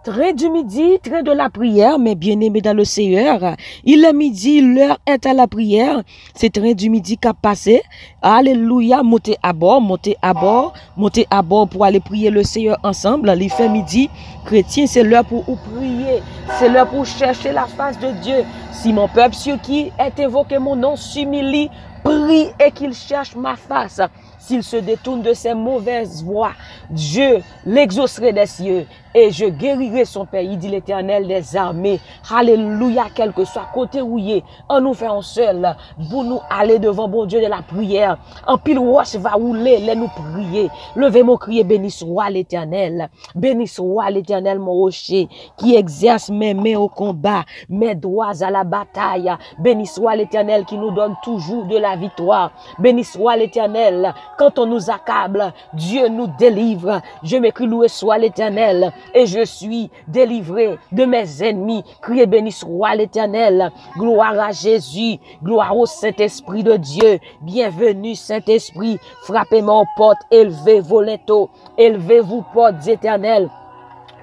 Train du midi, train de la prière, mes bien-aimés dans le Seigneur. Il est midi, l'heure est à la prière. C'est train du midi qui a passé. Alléluia, montez à bord, montez à bord, montez à bord pour aller prier le Seigneur ensemble. Il fait midi, chrétien, c'est l'heure pour prier. C'est l'heure pour chercher la face de Dieu. Si mon peuple, sur qui est évoqué mon nom, s'humilie, prie et qu'il cherche ma face. S'il se détourne de ses mauvaises voies, Dieu l'exaucerait des cieux et je guérirai son pays, dit l'Éternel des armées. Alléluia, quel que soit côté où il est, en nous faisant seul, pour nous aller devant bon Dieu de la prière. En pile roche va rouler, les nous prier. Levez mon crier, béni soit l'Éternel. Béni soit l'Éternel, mon rocher, qui exerce mes mains au combat, mes doigts à la bataille. Béni soit l'Éternel qui nous donne toujours de la victoire. Béni soit l'Éternel. Quand on nous accable, Dieu nous délivre. Je m'écris, loué soit l'Éternel. Et je suis délivré de mes ennemis. Criez béni soit l'Éternel. Gloire à Jésus. Gloire au Saint-Esprit de Dieu. Bienvenue Saint-Esprit. Frappez-moi aux portes. Élevez vos linteaux. Élevez-vous portes éternelles.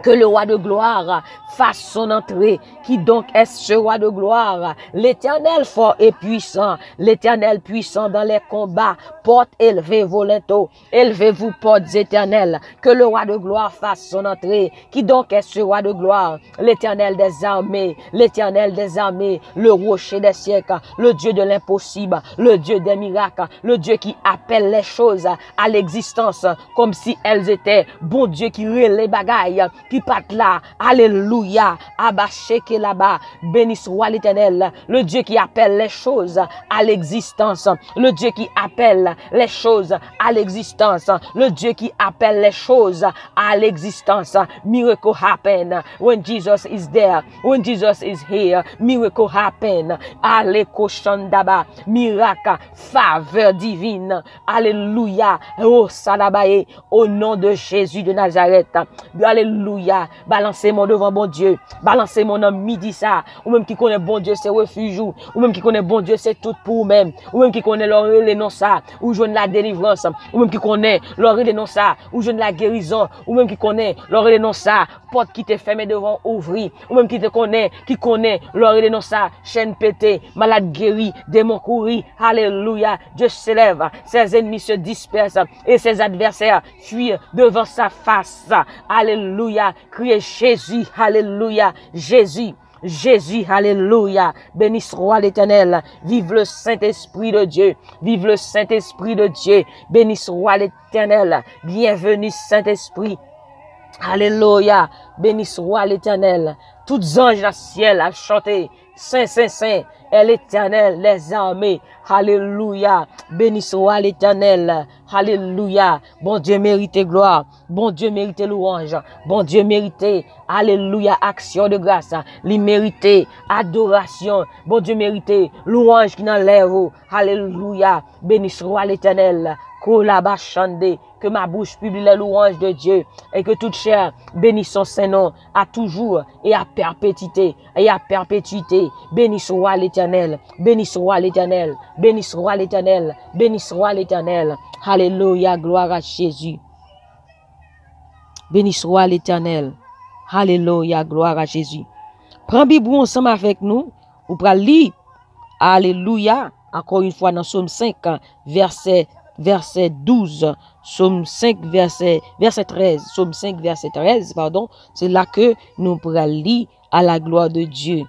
Que le roi de gloire fasse son entrée. Qui donc est ce roi de gloire? L'Éternel fort et puissant. L'Éternel puissant dans les combats. Portes élevées vos linteaux. Élevez-vous portes éternelles. Que le roi de gloire fasse son entrée. Qui donc est ce roi de gloire? L'Éternel des armées. L'Éternel des armées. Le rocher des siècles. Le Dieu de l'impossible. Le Dieu des miracles. Le Dieu qui appelle les choses à l'existence comme si elles étaient. Bon Dieu qui relève les bagailles. Qui partent là, alléluia, abacheke là-bas, béni soit l'Éternel, le Dieu qui appelle les choses à l'existence, le Dieu qui appelle les choses à l'existence, le Dieu qui appelle les choses à l'existence. Miracle happen when Jesus is there, when Jesus is here, miracle happen, aleko shandaba, miracle, faveur divine, alléluia, oh salabaye, au nom de Jésus de Nazareth, alléluia. Balancez-moi devant bon Dieu. Balancez-moi dans midi ça. Ou même qui connaît bon Dieu, c'est refuge. Ou même qui connaît bon Dieu, c'est tout pour même. Ou même qui connaît l'oreille les non ça. Ou jeune la délivrance. Ou même qui connaît l'oreille les non ça. Ou jeune la guérison. Ou même qui connaît l'oreille les non ça. Porte qui t'est fermée devant ouvrir. Ou même qui connaît l'oreille les non ça. Chaîne pétée. Malade guéri. Démon couru. Alléluia. Dieu s'élève. Ses ennemis se dispersent. Et ses adversaires fuient devant sa face. Alléluia. Criez Jésus, alléluia, Jésus, Jésus, alléluia, béni soit l'Éternel, vive le Saint-Esprit de Dieu, vive le Saint-Esprit de Dieu, béni soit l'Éternel, bienvenue Saint-Esprit, alléluia, béni soit l'Éternel, tous anges dans le ciel à chanter, Saint, Saint, Saint, est l'Éternel, les armées, alléluia, béni soit l'Éternel, alléluia, bon Dieu mérite gloire, bon Dieu mérite louange, bon Dieu mérite, alléluia, action de grâce, il mérite adoration, bon Dieu mérite louange qui n'enlève, alléluia, béni soit l'Éternel, que ma bouche publie les louanges de Dieu et que toute chair bénisse son Saint-Nom à toujours et à perpétuité et à perpétuité. Béni soit l'Éternel, béni soit l'Éternel, béni soit l'Éternel, béni soit l'Éternel. Alléluia, gloire à Jésus. Béni soit l'Éternel. Alléluia, gloire à Jésus. Prends Bible ensemble avec nous, ou pour lire. Alléluia, encore une fois dans Psaume 5, verset 12, Psaume 5, verset 13, Psaume 5, verset 13, pardon, c'est là que nous pourrons lire à la gloire de Dieu. Nous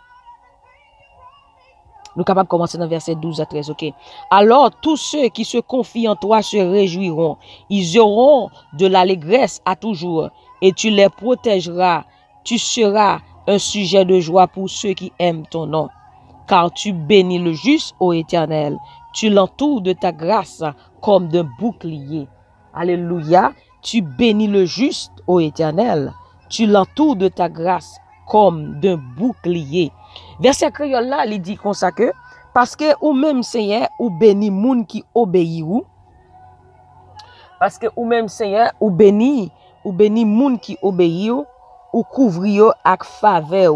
sommes capables de commencer dans verset 12 à 13, ok. Alors, tous ceux qui se confient en toi se réjouiront. Ils auront de l'allégresse à toujours et tu les protégeras. Tu seras un sujet de joie pour ceux qui aiment ton nom. Car tu bénis le juste, ô Éternel. Tu l'entoures de ta grâce comme d'un bouclier. Alléluia. Tu bénis le juste, ô Éternel. Tu l'entoures de ta grâce comme d'un bouclier. Verset créole là, il dit comme ça que, parce que ou même Seigneur, ou béni moun qui obéit ou. Parce que ou même Seigneur, ou béni moun qui obéit ou couvri yo ak faveur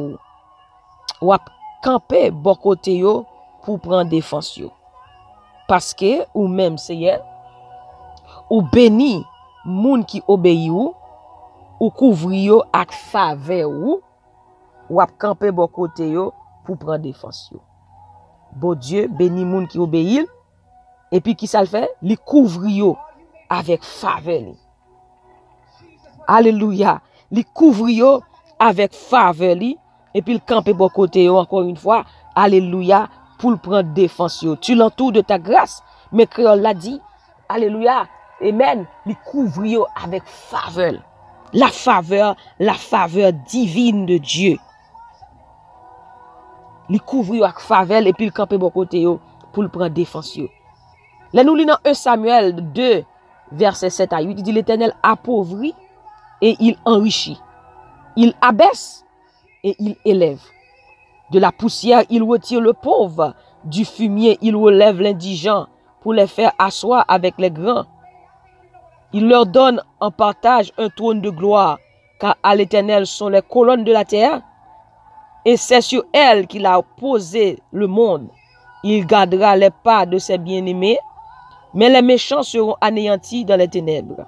ou ap camper bon côté yo pour prendre défense yo. Parce que ou même Seigneur, ou béni moun qui obéit ou ou couvri yo ak faveur ou ap camper bon côté yo pour prendre défense yo. Bon Dieu béni moun qui obéit et puis qui ça le fait? Li couvri yo avec faveur li. Alléluia. Li couvri yo avec faveur li et puis le camper bon côté yo encore une fois. Alléluia pour le prendre défense yo. Tu l'entoures de ta grâce. Mais créole l'a dit. Alléluia. Amen. Li couvri yo avec faveur. La faveur divine de Dieu. Li couvri yo avec faveur et puis le camper bon côté yo pour le prendre défense yo. Là nous lisons 1 Samuel 2 verset 7 à 8, il dit l'Éternel appauvrit et il enrichit. Il abaisse et il élève. De la poussière, il retire le pauvre. Du fumier, il relève l'indigent pour les faire asseoir avec les grands. Il leur donne en partage un trône de gloire, car à l'Éternel sont les colonnes de la terre, et c'est sur elles qu'il a posé le monde. Il gardera les pas de ses bien-aimés, mais les méchants seront anéantis dans les ténèbres,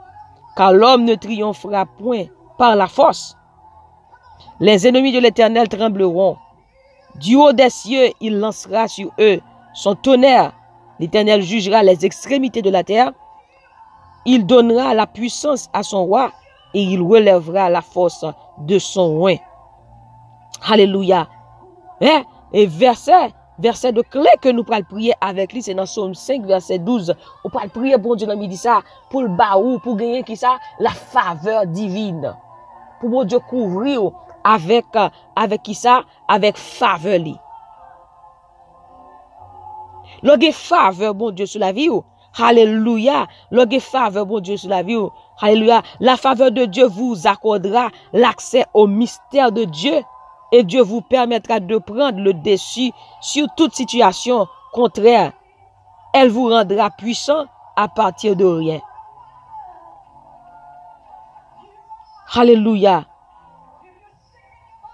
car l'homme ne triomphera point par la force. Les ennemis de l'Éternel trembleront. Du haut des cieux, il lancera sur eux son tonnerre. L'Éternel jugera les extrémités de la terre. Il donnera la puissance à son roi et il relèvera la force de son roi. Alléluia. Et verset de clé que nous pourrons prier avec lui, c'est dans Somme 5, verset 12. On peut prier, bon Dieu, dans midi ça, pour le baou, pour gagner qui ça? La faveur divine. Pour bon Dieu couvrir avec qui ça? Avec faveur li. Lorsque faveur, bon Dieu, sur la vie. Alléluia. Lorsque faveur, bon Dieu, sur la vie. Alléluia. La faveur de Dieu vous accordera l'accès au mystère de Dieu. Et Dieu vous permettra de prendre le dessus sur toute situation contraire. Elle vous rendra puissant à partir de rien. Alléluia.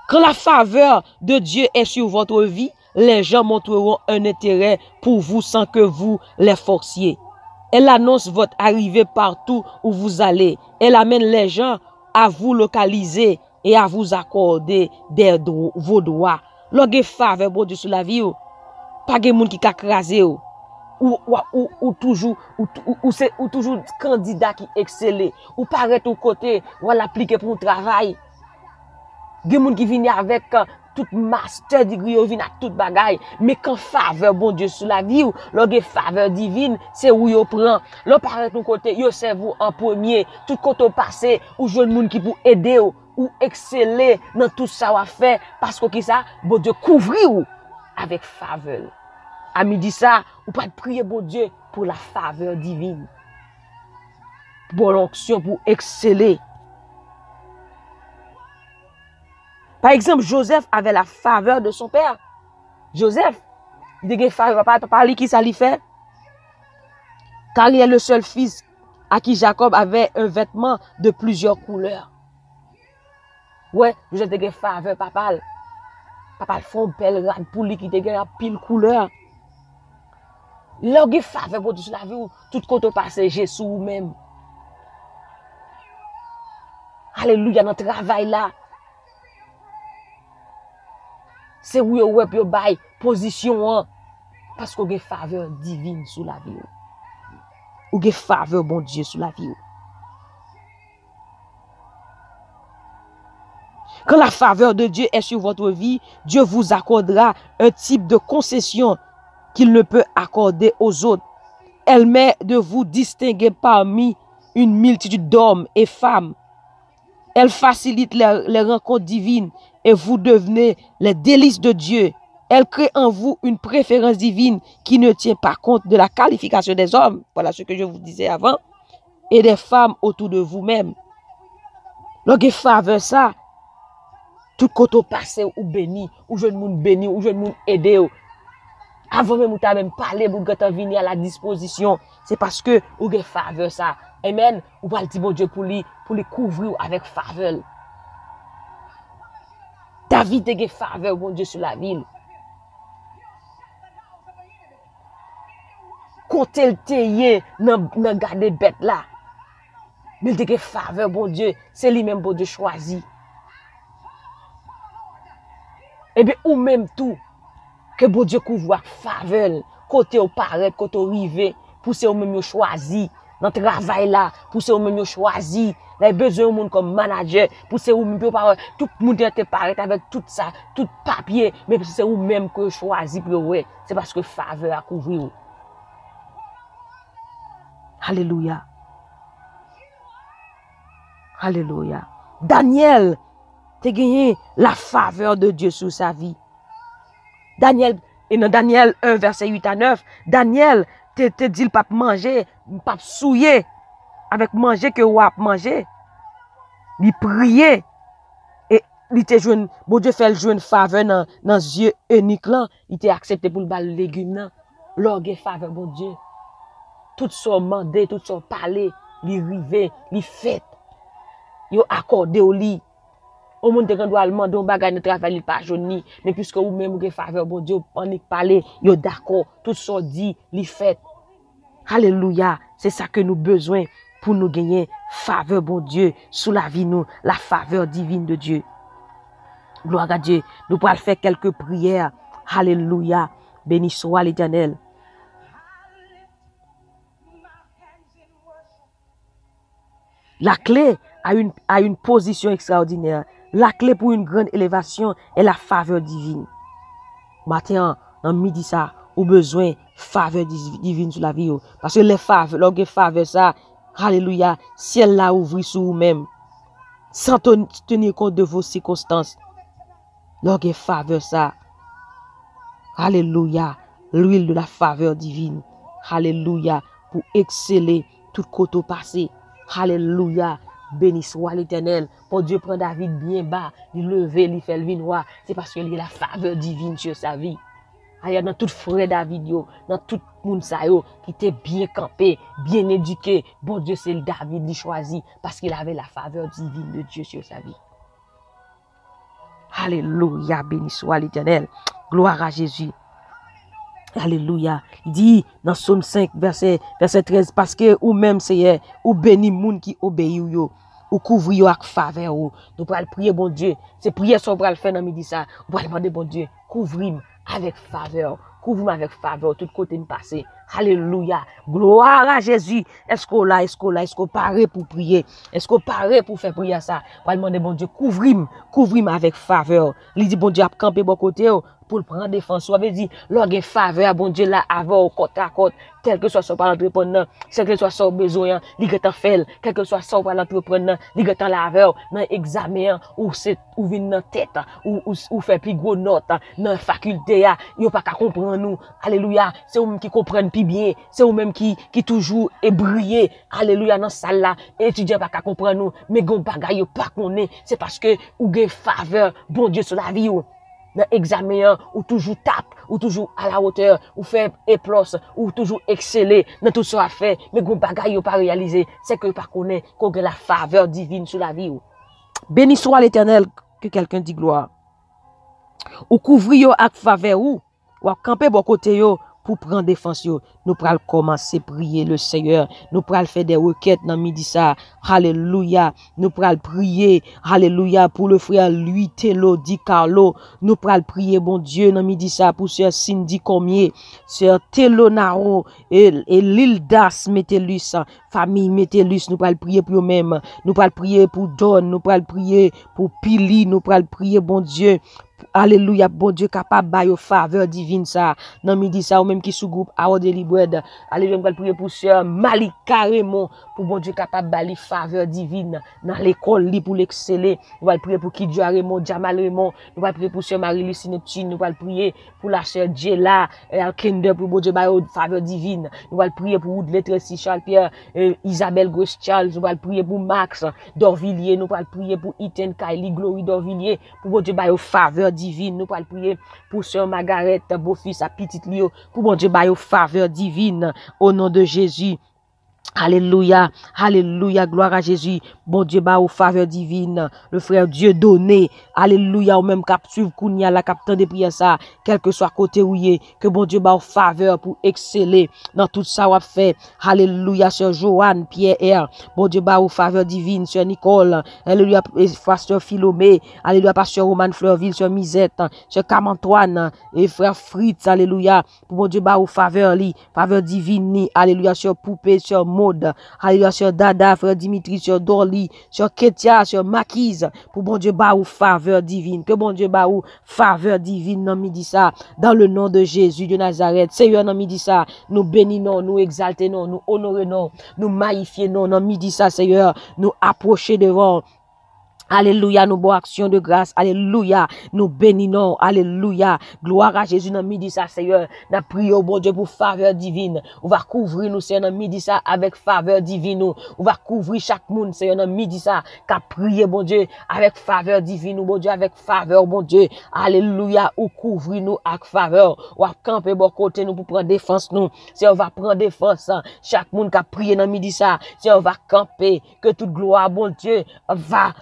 Quand la faveur de Dieu est sur votre vie, les gens montreront un intérêt pour vous sans que vous les forciez. Elle annonce votre arrivée partout où vous allez. Elle amène les gens à vous localiser et à vous accorder vos droits. Lorsque faveur bon Dieu sur la vie, pas de monde qui a crasé ou toujours candidat qui excelle ou paraît au côté ou l'appliquer pour un travail. Des gens qui viennent avec tout master degree, ou viennent à toute bagaille, mais quand faveur bon Dieu sur la vie, lorsque faveur divine, c'est où yo prend. Là paraît au côté, yo c'est vous en premier, tout côté passé ou jeune monde qui pour aider ou exceller dans tout ça à faire parce que qui ça bon Dieu couvrir avec faveur. À midi ça, ou pas prier bon Dieu pour la faveur divine. Pour l'onction pour exceller. Par exemple, Joseph avait la faveur de son père. Joseph, il était faveur, papa lui qui ça lui fait. Car il est le seul fils à qui Jacob avait un vêtement de plusieurs couleurs. Ouais, Joseph était faveur, papa. Papa le font belle rade pour lui qui était en pile couleur. Lorsque faveur pour la vie, tout côté passé, Jésus même. Alléluia, dans le travail là. C'est où vous avez position parce que vous avez faveur divine sur la vie. Vous avez faveur bon Dieu sur la vie. Quand la faveur de Dieu est sur votre vie, Dieu vous accordera un type de concession qu'il ne peut accorder aux autres. Elle met de vous distinguer parmi une multitude d'hommes et femmes. Elle facilite les rencontres divines et vous devenez les délices de Dieu. Elle crée en vous une préférence divine qui ne tient pas compte de la qualification des hommes. Voilà ce que je vous disais avant. Et des femmes autour de vous-même. Lorsque faveur ça, tout côté passé ou béni, ou jeune monde béni, ou jeune monde aidé. Avant même, vous avez même parlé, vous avez venir à la disposition. C'est parce que vous avez faveur ça. Amen. Vous allez dire bon Dieu pour les couvrir avec faveur. David a faveur bon Dieu sur la ville. Côté le teye, nan garder bête là. Mais il te faveur, bon Dieu, c'est lui-même, bon Dieu, choisi. Et bien, ou même tout, que bon Dieu couvre faveur, côté au paraître, côté au rive, pour c'est au même choisi. Dans le travail là, pour c'est au même choisi. Les besoins au monde comme manager, pour c'est au même tout le monde te paraît avec tout ça, tout papier, mais c'est au même que choisi pour ouais, c'est parce que faveur a couvrir. Alléluia. Alléluia. Daniel te gagné la faveur de Dieu sur sa vie. Daniel, et dans Daniel 1, verset 8 à 9, Daniel te dit le pape manger, pape souiller, avec manger que ou a manger. Il prier. Et il te joue, bon Dieu fait le jouer une faveur dans les yeux uniques là. Il t'a accepté pour le bal légumes là. L'orgue faveur, bon Dieu. Tout ça mandé, tout ça parlé, li rivé, li fait. Yo accordé au lit. Au monde qui doit demander un bagage de travail pas jauni, mais puisque vous même vous faveur bon Dieu on y parler, yo d'accord, tout ça dit, li fait. Alléluia, c'est ça que nous besoin pour nous gagner faveur bon Dieu sous la vie nous, la faveur divine de Dieu. Gloire à Dieu. Nous pourrons faire quelques prières. Alléluia. Béni soit l'Éternel. La clé a une position extraordinaire. La clé pour une grande élévation est la faveur divine. Matin, dans midi ça, au besoin faveur divine sur la vie. Parce que les faveurs, lorsque faveur ça, alléluia, ciel là ouvre sur vous-même. Sans tenir compte de vos circonstances. Lorsque faveur ça, alléluia, l'huile de la faveur divine. Alléluia, pour exceller tout côté passé. Alléluia. Béni soit l'Éternel. Pour Dieu prend David bien bas, il lever, il fait le vinoir. C'est parce qu'il y a la faveur divine sur sa vie. Ailleurs dans tout frère David yo, dans tout monde ça yo, qui était bien campé, bien éduqué. Bon Dieu c'est le David qui choisi parce qu'il avait la faveur divine de Dieu sur sa vie. Alléluia, béni soit l'Éternel. Gloire à Jésus. Alléluia. Il dit dans Psaume 5, verset 13, parce que ou même c'est ou béni moun qui obéit yo, ou couvri yo avec faveur ou. Nous pourrons prier bon Dieu. C'est prière ça pour le faire dans midi ça. On va demander bon Dieu, couvre-moi avec faveur. Couvre-moi avec faveur tout côté me passer. Alléluia. Gloire à Jésus. Est-ce qu'on là, est-ce qu'on paré pour prier? Est-ce qu'on paré pour faire prier ça? On va demander bon Dieu, couvre-moi avec faveur. Il dit bon Dieu a campé bon côté pour le prendre défense. Ça veut dire lorsque faveur bon Dieu là avant côte à côte, tel que soit son par l'entrepreneur, quel que soit son besoin, il est fait, quel que soit son par l'entrepreneur, il est laveur dans examen ou c'est ou vinn dans tête ou fait plus gros note dans faculté yo pas qu'à comprendre nous. Alléluia, c'est eux même qui comprennent plus bien, c'est eux même qui toujours est briller. Alléluia dans salle là, étudiant pas qu'à comprendre nous, mais gon bagay yo pas connaît, c'est parce que ou gen faveur bon Dieu sur la vie ou. Dans l'examen, ou toujours tape, ou toujours à la hauteur, ou fait éplos, ou toujours exceller dans tout ce qu'on a fait, mais qu'on bagaille ou pas réalisé, c'est que pas connaît qu'on a la faveur divine sur la vie ou. Béni soit l'Éternel, que quelqu'un dit gloire. Ou couvrir yo avec faveur ou camper bon côté yo pour prendre défense yo. Nous pral commencer prier le Seigneur. Nous pral faire des requêtes dans midi ça. Alléluia. Nous pral prier. Alléluia pour le frère Louis Tello Di Carlo. Nous pral prier bon Dieu dans midi ça pour sœur Cindy Comier, sœur Tello Naro et Lildas Metellus, famille Metellus. Nous pral prier pour eux-mêmes. Nous pral prier pour Don. Nous pral prier pour Pili. Nous pral prier bon Dieu. Alléluia, bon Dieu capable bailler faveur divine ça. Dans midi ça ou même qui sous groupe Our Daily Bread. Alléluia, on va prier pour sœur Malika Raymond pour bon Dieu capable bailler faveur divine dans l'école li pour l'exceller. On va prier pour Kidja Raymond, Jamal Raymond. On va prier pour sœur Marie-Lucie Neptune. Nous va prier pour la sœur Jela Alkender pour bon Dieu bailler faveur divine. On va prier pour Woodley Tracy Charles Pierre, Isabelle Grace Charles. On va prier pour Max Dorvilliers. Nous va prier pour Ethan Kylie Glory Dorvilliers pour bon Dieu bailler faveur divine. Nous allons prier pour sœur Margaret, beau-fils à petite Lio, pour bon Dieu bailler faveur divine au nom de Jésus. Alléluia, alléluia, gloire à Jésus. Bon Dieu, bah, aux faveurs divines, le frère Dieu donné. Alléluia, au même cap suivre Kounia, la capitaine de prière ça, quel que soit côté où il est, que bon Dieu, bah, aux faveurs pour exceller dans tout ça, on fait. Alléluia, sur Joanne, Pierre, bon Dieu, bah, aux faveurs divines, sur Nicole, alléluia, pasteur Philomé, alléluia, pasteur Roman Fleurville, sur Misette, sur Cam-Antoine, et frère Fritz, alléluia, pour bon Dieu, bah, aux faveurs, faveurs divines, alléluia, sur Poupée, sur Maud, alléluia, sur Dada, frère Dimitri, sur Dorli, sur Ketia, sur Maquise, pour bon Dieu, bah, ou faveur divine, que bon Dieu, bah, ou faveur divine, non, midi ça, dans le nom de Jésus de Nazareth, Seigneur, non, midi ça, nous bénissons, nous exaltons, nous honorons, nous magnifions, non, midi ça, Seigneur, nous approcher devant. Alléluia, nous bonnes actions de grâce. Alléluia, nous bénissons. Alléluia, gloire à Jésus dans midi ça, Seigneur. Nous prions, bon Dieu, pour faveur divine. On va couvrir nous, Seigneur, dans midi ça, avec faveur divine. On va couvrir chaque monde, Seigneur, dans midi ça, qu'a prié, bon Dieu, avec faveur divine, bon Dieu, avec faveur, bon Dieu. Alléluia, ou couvrir nous avec faveur. On va camper bon côté nous pour prendre défense nous. Si on va prendre défense, chaque monde qui a prié dans midi ça, si on va camper, que toute gloire, bon Dieu, va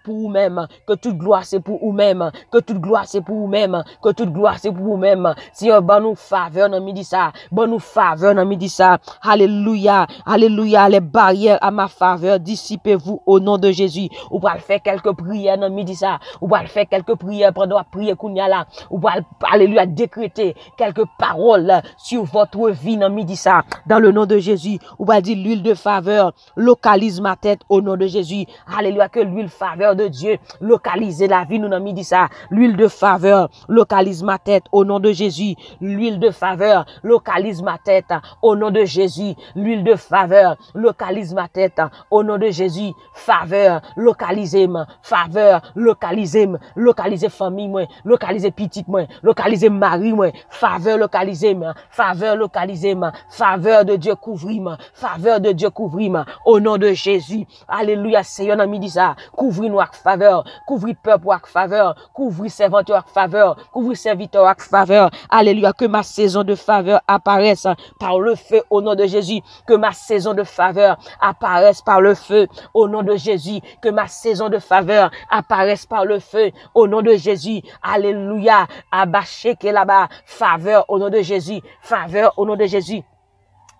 pour vous-même, que toute gloire c'est pour vous-même, que toute gloire c'est pour vous-même, que toute gloire c'est pour vous-même. Si on va nous faveur dans midi ça, bon nous faveur dans midi ça. Alléluia, alléluia, les barrières à ma faveur, dissipez-vous au nom de Jésus. Ou va faire quelques prières dans midi ça, ou va faire quelques prières pendant la prière kounya là, ou va alléluia décréter quelques paroles sur votre vie dans midi ça, dans le nom de Jésus. Ou va dire l'huile de faveur localise ma tête au nom de Jésus. Alléluia, que l'huile faveur de Dieu localise la vie nous dans midi ça. L'huile de faveur localise ma tête au nom de Jésus. L'huile de faveur localise ma tête au nom de Jésus. L'huile de faveur localise ma tête au nom de Jésus. Faveur localisez-moi, faveur localisez-moi, localisez famille moi, localisez petite moi, localisez mari moi, faveur localisez-moi, faveur localisez-moi, faveur de Dieu couvrir-moi, faveur de Dieu couvrir-moi au nom de Jésus. Alléluia, Seigneur dans midi ça, couvrir-nous avec faveur, couvrir peuple avec faveur, couvrir serviteur avec faveur, couvrir serviteur avec faveur. Alléluia, que ma saison de faveur apparaisse par le feu au nom de Jésus, que ma saison de faveur apparaisse par le feu au nom de Jésus, que ma saison de faveur apparaisse par le feu au nom de Jésus. Alléluia, abaché que là-bas, faveur au nom de Jésus, faveur au nom de Jésus.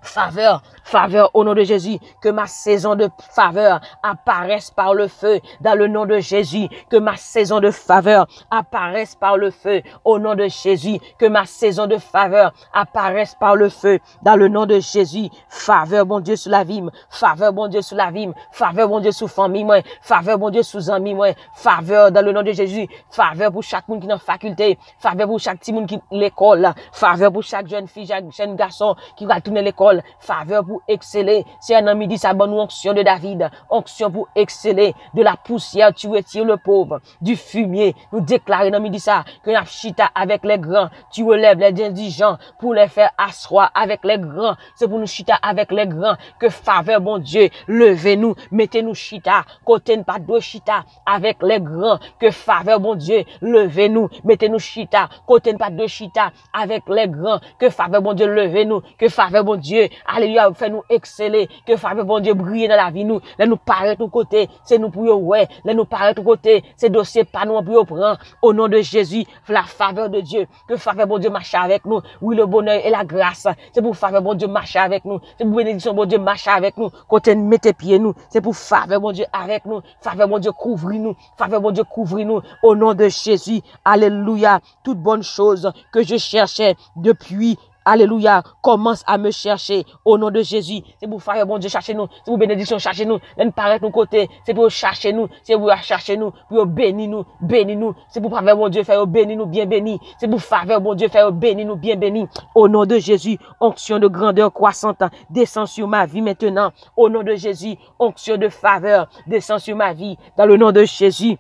Faveur, faveur au nom de Jésus, que ma saison de faveur apparaisse par le feu dans le nom de Jésus, que ma saison de faveur apparaisse par le feu au nom de Jésus, que ma saison de faveur apparaisse par le feu dans le nom de Jésus. Faveur bon Dieu sur la vie, faveur bon Dieu sur la vie, faveur bon Dieu sur famille moi, faveur bon Dieu sous amis moi, faveur dans le nom de Jésus, faveur pour chaque monde qui est dans faculté, faveur pour chaque petit monde qui l'école, faveur pour chaque jeune fille, chaque jeune garçon qui va tourner l'école, faveur pour exceller. C'est un ami dit ça, bonne onction de David, onction pour exceller. De la poussière, tu retires le pauvre, du fumier. Nous déclarons dans midi ça, que nous chita avec les grands, tu relèves les indigents pour les faire asseoir avec les grands. C'est pour nous chita avec les grands, que faveur, bon Dieu, levez-nous, mettez-nous chita, côté pas de chita avec les grands, que faveur, bon Dieu, levez-nous, mettez-nous chita, côté pas de chita avec les grands, que faveur, bon Dieu, levez-nous, que faveur, bon Dieu, alléluia, fait-nous exceller, que faveur, bon Dieu, briller dans la vie, nous, là nous paraître tout côté, c'est nous pour ouais, là nous paraître tout côté, c'est dossier pas nous pour prendre, au nom de Jésus, la faveur de Dieu, que faveur, bon Dieu, marche avec nous, oui, le bonheur et la grâce, c'est pour faveur, bon Dieu, marche avec nous, c'est pour bénédiction, bon Dieu, marche avec nous, côté mettez pieds nous, c'est pour faveur, bon Dieu, avec nous, faveur, bon Dieu, couvrir nous, faveur, bon Dieu, couvrir nous, au nom de Jésus, alléluia, toute bonne chose que je cherchais depuis, alléluia, commence à me chercher au nom de Jésus. C'est pour faire bon Dieu chercher nous, c'est pour bénédiction chercher nous, nous paraître nos côtés, c'est pour chercher nous, c'est pour chercher nous, pour bénir nous, c'est pour faveur bon Dieu faire bénir nous bien béni, c'est pour faveur bon Dieu faire bénir nous bien béni au nom de Jésus. Onction de grandeur croissante descend sur ma vie maintenant au nom de Jésus. Onction de faveur descend sur ma vie dans le nom de Jésus.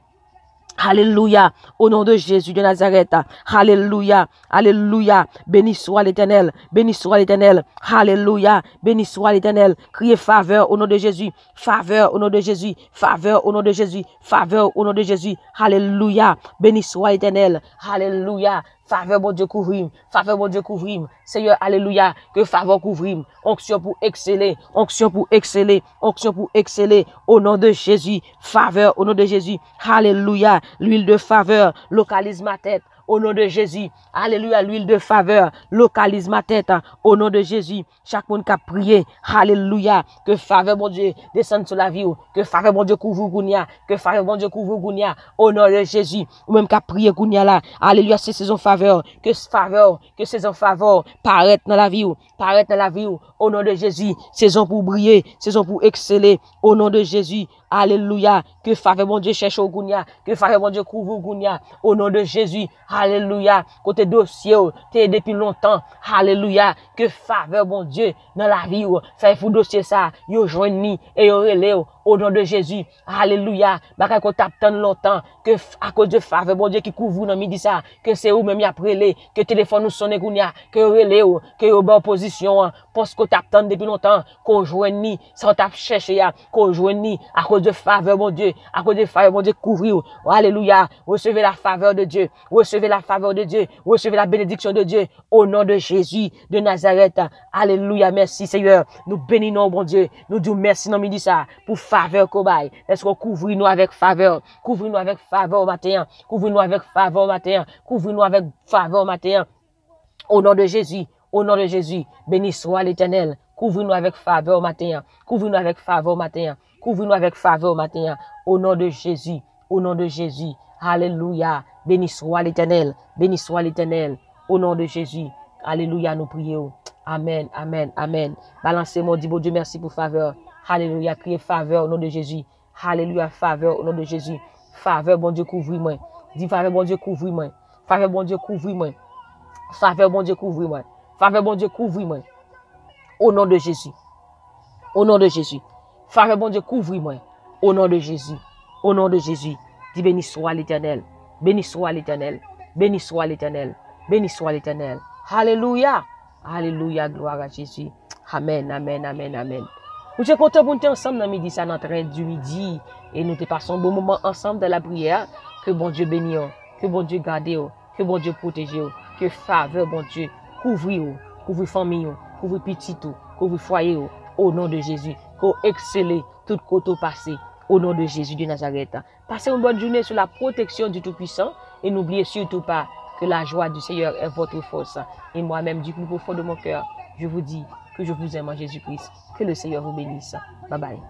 Alléluia, au nom de Jésus de Nazareth. Alléluia, alléluia. Béni soit l'Éternel, béni soit l'Éternel. Alléluia, béni soit l'Éternel. Criez faveur au nom de Jésus, faveur au nom de Jésus, faveur au nom de Jésus, faveur au nom de Jésus. Alléluia, béni soit l'Éternel. Alléluia. Faveur, bon Dieu, couvrir. Faveur, bon Dieu, couvrir. Seigneur, alléluia. Que faveur couvrir. Onction pour exceller. Onction pour exceller. Onction pour exceller. Au nom de Jésus. Faveur, au nom de Jésus. Alléluia. L'huile de faveur localise ma tête. Au nom de Jésus. Alléluia. L'huile de faveur localise ma tête. Au nom de Jésus. Chaque monde qui a prié. Alléluia. Que faveur, bon Dieu, descende sur la vie. Que faveur, bon Dieu, couvre Gounia. Que faveur, bon Dieu, couvre Gounia. Au nom de Jésus. Ou même qui a prié Gounia là. Alléluia. C'est saison faveur. Que saison faveur paraître dans la vie. Paraître dans la vie. Au nom de Jésus. Saison pour briller. Saison pour exceller. Au nom de Jésus. Alléluia. Que faveur, bon Dieu, cherche au Gounia. Que faveur, bon Dieu, couvre Gounia. Au nom de Jésus. Alléluia. Côté dossier, t'es depuis longtemps. Alléluia. Que faveur, bon Dieu, dans la vie, fait fou dossier ça. Yo joigni et yo relé au nom de Jésus. Alléluia. Bakay qu'on tape tant longtemps. Que à cause de faveur, bon Dieu, qui couvre dans midi ça. Que c'est où même y a prélé. Que téléphone nous sonne Gounia. Que yo relé que yo bonne position. Parce qu'on tape tant depuis longtemps. Qu'on joigni. Sans tape chercher ya. Qu'on joigni. À cause de faveur, bon Dieu. À cause de faveur, bon Dieu, couvrir. Alléluia. Recevez la faveur de Dieu. Recevez la faveur de Dieu. Recevez la bénédiction de Dieu. Au nom de Jésus de Nazareth. Alléluia. Merci Seigneur. Nous bénissons, bon Dieu. Nous disons merci dans midi ça. Pour faveur cobaye. Est-ce qu'on couvre nous avec faveur? Couvre nous avec faveur au matin. Couvre nous avec faveur au matin. Couvre nous avec faveur au matin. Au nom de Jésus. Au nom de Jésus. Béni soit l'Éternel. Couvre nous avec faveur au matin. Couvre nous avec faveur au matin. Couvre nous avec faveur au matin. Au nom de Jésus. Au nom de Jésus. Alléluia. Béni soit l'Éternel. Béni soit l'Éternel. Au nom de Jésus. Alléluia, nous prions. Amen, amen, amen. Balancez-moi, dis bon Dieu, merci pour faveur. Alléluia, criez faveur au nom de Jésus. Alléluia, faveur au nom de Jésus. Faveur, bon Dieu, couvre-moi. Dis faveur, bon Dieu, couvre-moi. Faveur, bon Dieu, couvre-moi. Faveur, bon Dieu, couvre-moi. Faveur, bon Dieu, couvre-moi. Au nom de Jésus. Au nom de Jésus. Faveur, bon Dieu, couvre-moi. Au nom de Jésus. Au nom de Jésus. Dis béni soit l'Éternel. Béni soit l'Éternel. Béni soit l'Éternel. Béni soit l'Éternel. Alléluia. Alléluia. Gloire à Jésus. Amen, amen, amen, amen. Nous sommes contents pour nous ensemble dans midi, ça dans train du midi. Et nous te passons un bon moment ensemble dans la prière. Que bon Dieu bénisse. Que bon Dieu garde. Que bon Dieu protège. Que faveur, bon Dieu, couvre. Couvre famille. Couvre petit. Couvre foyer. Au nom de Jésus. Qu'on excelle tout côté passé. Au nom de Jésus de Nazareth. Passez une bonne journée sur la protection du Tout-Puissant. Et n'oubliez surtout pas que la joie du Seigneur est votre force. Et moi-même, du plus profond de mon cœur, je vous dis que je vous aime en Jésus-Christ. Que le Seigneur vous bénisse. Bye bye.